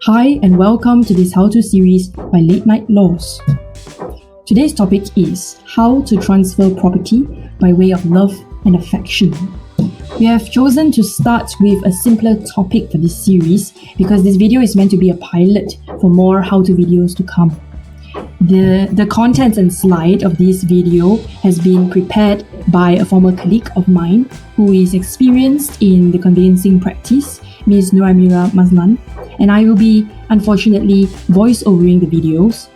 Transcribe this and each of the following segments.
Hi and welcome to this how-to series by Late Night Laws. Today's topic is how to transfer property by way of love and affection. We have chosen to start with a simpler topic for this series because this video is meant to be a pilot for more how-to videos to come. The contents and slide of this video has been prepared by a former colleague of mine who is experienced in the conveyancing practice, Ms. Nuramira Mazlan, and I will be unfortunately voice-overing the videos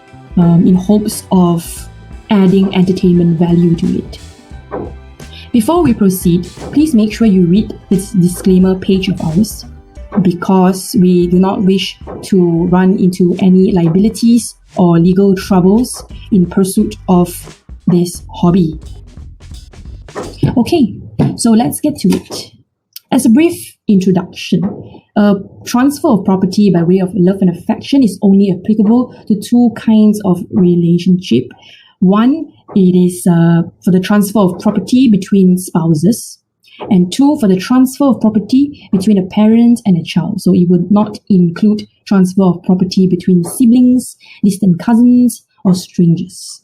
in hopes of adding entertainment value to it. Before we proceed, please make sure you read this disclaimer page of ours because we do not wish to run into any liabilities or legal troubles in pursuit of this hobby. Okay, so let's get to it. As a brief introduction, a transfer of property by way of love and affection is only applicable to two kinds of relationship. One, it is for the transfer of property between spouses, and two, for the transfer of property between a parent and a child. So it would not include transfer of property between siblings, distant cousins, or strangers.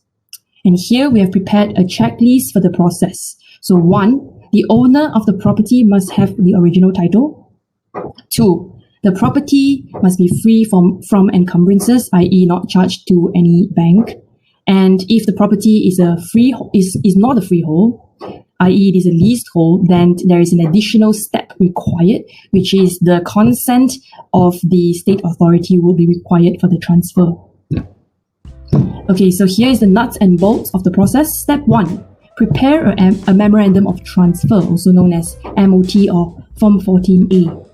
And here we have prepared a checklist for the process. So 1, the owner of the property must have the original title. 2, the property must be free from encumbrances, i.e. not charged to any bank. And if the property is not a freehold, i.e. it is a leasehold, then there is an additional step required, which is the consent of the state authority will be required for the transfer. Okay, so here is the nuts and bolts of the process. Step 1, prepare a memorandum of transfer, also known as MOT or Form 14A.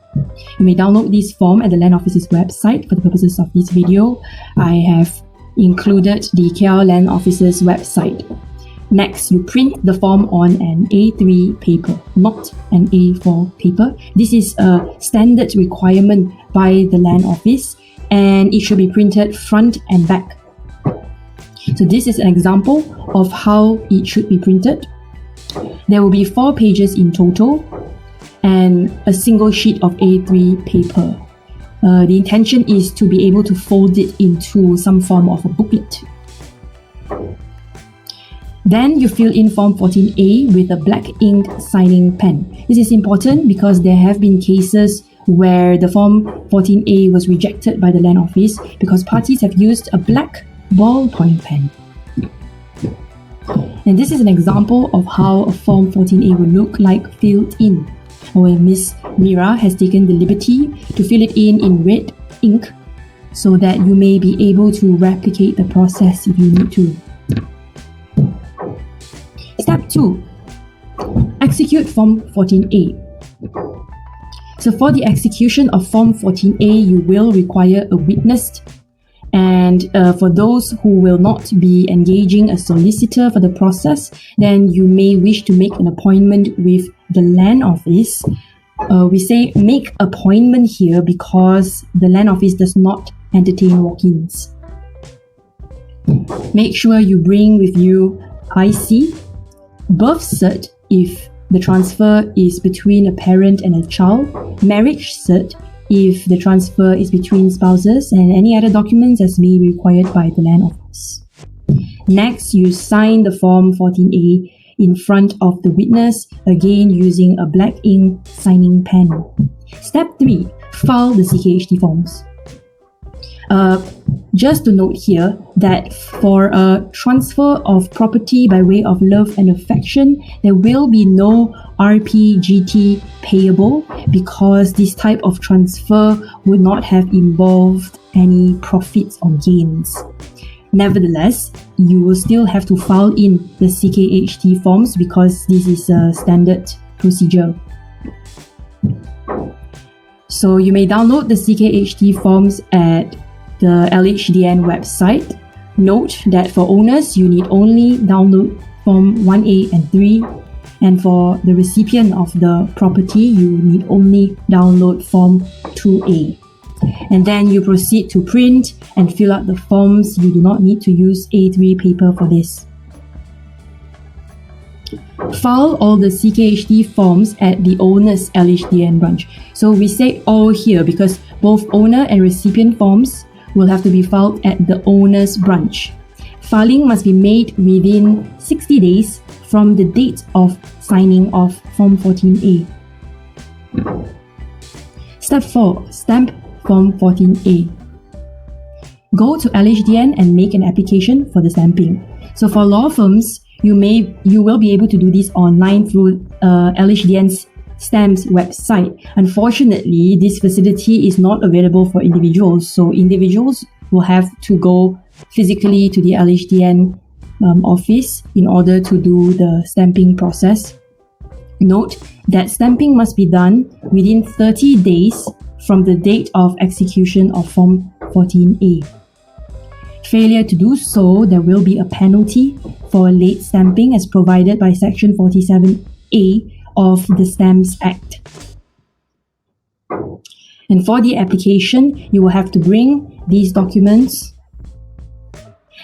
You may download this form at the Land Office's website. For the purposes of this video, I have included the KL Land Office's website. Next, you print the form on an A3 paper, not an A4 paper. This is a standard requirement by the Land Office and it should be printed front and back. So this is an example of how it should be printed. There will be 4 pages in total and a single sheet of A3 paper. The intention is to be able to fold it into some form of a booklet. Then you fill in Form 14A with a black ink signing pen. This is important because there have been cases where the Form 14A was rejected by the Land Office because parties have used a black ballpoint pen. And this is an example of how a Form 14A will look like filled in. Where Ms. Mira has taken the liberty to fill it in red ink so that you may be able to replicate the process if you need to. Step 2. Execute Form 14A. So for the execution of Form 14A, you will require a witness. And for those who will not be engaging a solicitor for the process, then you may wish to make an appointment with the Land Office. We say make appointment here because the Land Office does not entertain walk-ins. Make sure you bring with you IC, birth cert if the transfer is between a parent and a child, marriage cert if the transfer is between spouses, and any other documents as may be required by the Land Office. Next, you sign the Form 14A in front of the witness, again using a black ink signing pen. Step 3, file the CKHT forms. Just to note here that for a transfer of property by way of love and affection, there will be no RPGT payable because this type of transfer would not have involved any profits or gains. Nevertheless, you will still have to file in the CKHT forms because this is a standard procedure. So you may download the CKHT forms at the LHDN website. Note that for owners, you need only download Form 1A and 3, and for the recipient of the property, you need only download Form 2A. And then you proceed to print and fill out the forms. You do not need to use A3 paper for this. File all the CKHT forms at the owner's LHDN branch. So we say all here because Both owner and recipient forms will have to be filed at the owner's branch. Filing must be made within 60 days from the date of signing of Form 14A. Step 4. Stamp Form 14A. Go to LHDN and make an application for the stamping. So for law firms, you will be able to do this online through LHDN's Stamps website. Unfortunately, this facility is not available for individuals, so individuals will have to go physically to the LHDN office in order to do the stamping process. Note that stamping must be done within 30 days from the date of execution of Form 14A. Failure to do so, there will be a penalty for late stamping as provided by Section 47A of the Stamps Act. And for the application, you will have to bring these documents.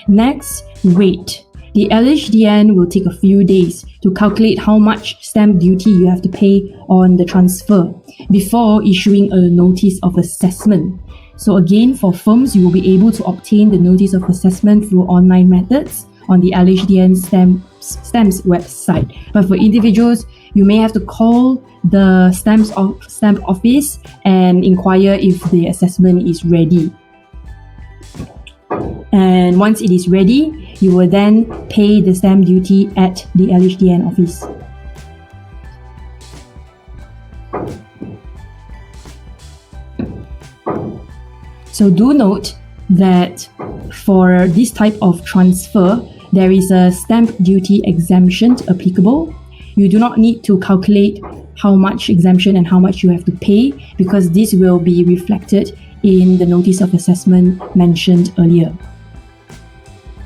Next, wait. The LHDN will take a few days to calculate how much stamp duty you have to pay on the transfer before issuing a notice of assessment. So again, for firms, you will be able to obtain the notice of assessment through online methods on the LHDN Stamps website. But for individuals, you may have to call the stamp office and inquire if the assessment is ready. And once it is ready, you will then pay the stamp duty at the LHDN office. So do note that for this type of transfer, there is a stamp duty exemption applicable. You do not need to calculate how much exemption and how much you have to pay because this will be reflected in the notice of assessment mentioned earlier.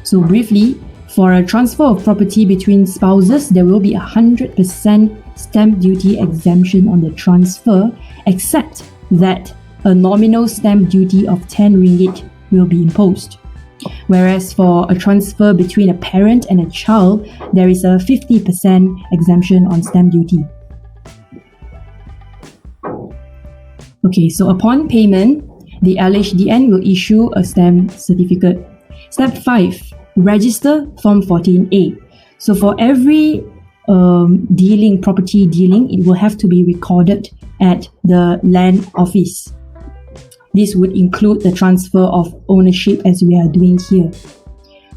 So briefly, for a transfer of property between spouses, there will be 100% stamp duty exemption on the transfer, except that a nominal stamp duty of 10 ringgit will be imposed. Whereas for a transfer between a parent and a child, there is a 50% exemption on stamp duty. Okay, so upon payment, the LHDN will issue a stamp certificate. Step 5. Register Form 14A. So for every property dealing, it will have to be recorded at the land office. This would include the transfer of ownership as we are doing here.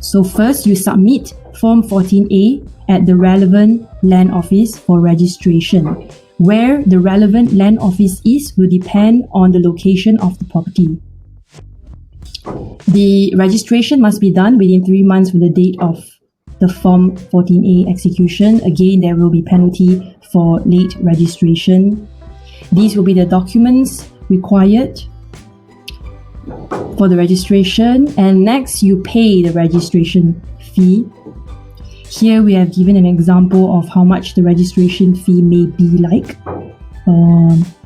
So first, you submit Form 14A at the relevant land office for registration. Where the relevant land office is will depend on the location of the property. The registration must be done within 3 months from the date of the Form 14A execution. Again, there will be penalty for late registration. These will be the documents required for the registration, and next you pay the registration fee. Here we have given an example of how much the registration fee may be like.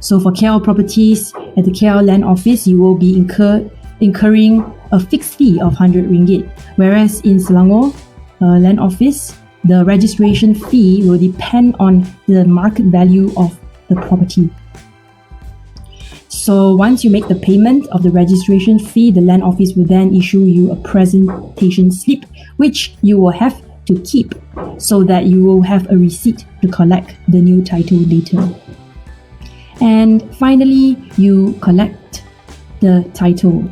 So for KL properties at the KL land office, you will be incurring a fixed fee of 100 ringgit, whereas in Selangor land office, the registration fee will depend on the market value of the property. So once you make the payment of the registration fee, the land office will then issue you a presentation slip, which you will have to keep so that you will have a receipt to collect the new title later. And finally, you collect the title.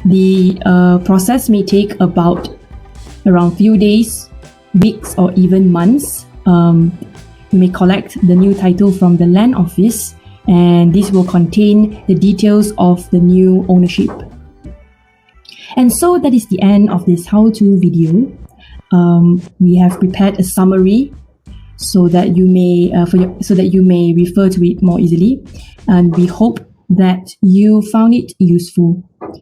The process may take around few days, weeks, or even months. You may collect the new title from the land office, and this will contain the details of the new ownership. And so that is the end of this how-to video. We have prepared a summary so that you may refer to it more easily, and we hope that you found it useful.